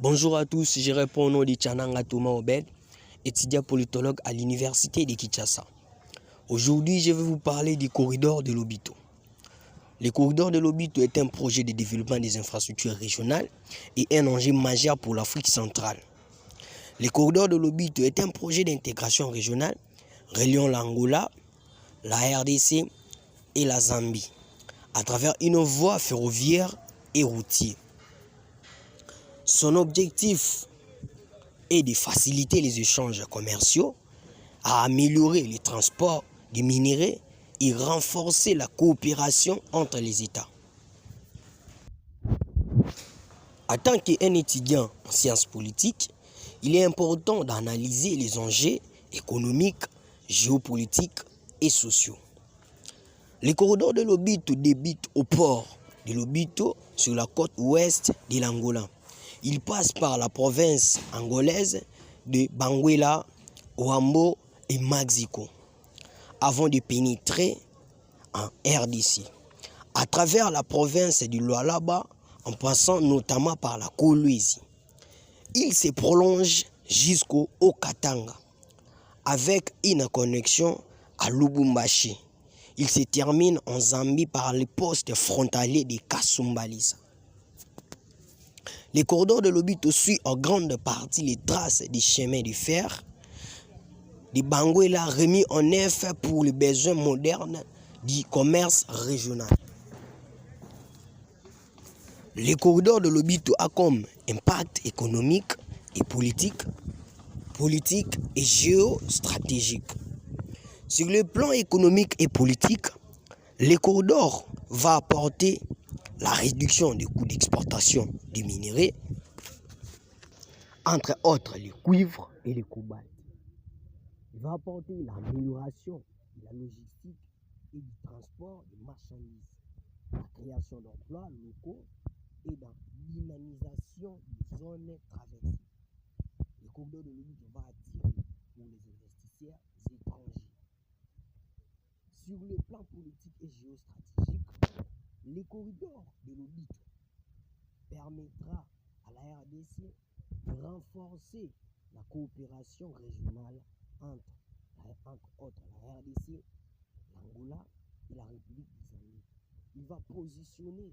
Bonjour à tous, je réponds au nom de Tchananga Thomas Obed, étudiant politologue à l'université de Kinshasa. Aujourd'hui, je vais vous parler du corridor de Lobito. Le corridor de Lobito est un projet de développement des infrastructures régionales et un enjeu majeur pour l'Afrique centrale. Le corridor de Lobito est un projet d'intégration régionale reliant l'Angola, la RDC et la Zambie à travers une voie ferroviaire et routière. Son objectif est de faciliter les échanges commerciaux, à améliorer le transport des minéraux et renforcer la coopération entre les États. En tant qu'un étudiant en sciences politiques, il est important d'analyser les enjeux économiques, géopolitiques et sociaux. Le corridor de Lobito débute au port de Lobito sur la côte ouest de l'Angola. Il passe par la province angolaise de Banguela, Ouambo et Mexico avant de pénétrer en RDC. À travers la province du Lualaba, en passant notamment par la Kolwezi. Il se prolonge jusqu'au Haut-Katanga avec une connexion à Lubumbashi. Il se termine en Zambie par le poste frontalier de Kasumbalisa. Le corridor de Lobito suit en grande partie les traces des chemins de fer de Banguela remis en œuvre pour les besoins modernes du commerce régional. Le corridor de Lobito a comme impact économique et politique et géostratégique. Sur le plan économique et politique, le corridor va apporter la réduction des coûts d'exportation des minéraux, entre autres le cuivre et le cobalt. Il va apporter l'amélioration de la logistique et du transport des marchandises, la création d'emplois locaux et la dynamisation des zones traversées. Le corridor de Lobito va attirer pour les investisseurs étrangers. Sur le plan politique et géostratégique, le corridor de Lobito permettra à la RDC de renforcer la coopération régionale entre autres la RDC, l'Angola et la République du Zambie. Il va positionner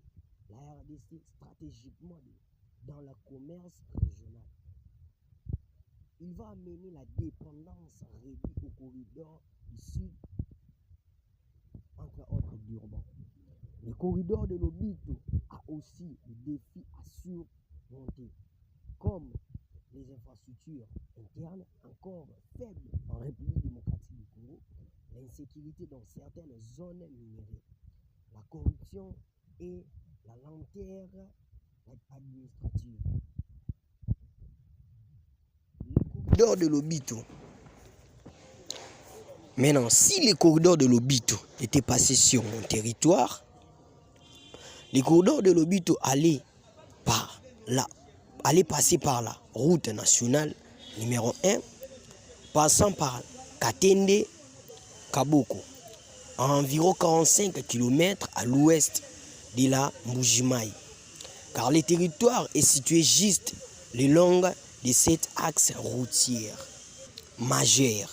la RDC stratégiquement dans le commerce régional. Il va amener la dépendance réduite au corridor du sud, entre autres d'Urban. Le corridor de Lobito a aussi des défis à surmonter, comme les infrastructures internes encore faibles en République démocratique du Congo, l'insécurité dans certaines zones minérales, la corruption et la lenteur administrative. Le corridor de Lobito. Maintenant, si le corridor de Lobito était passé sur mon territoire, le corridor de Lobito allait passer par la route nationale numéro 1, passant par Katende, Kaboko, à environ 45 km à l'ouest de la Mbujimayi, car le territoire est situé juste le long de cet axe routier majeur.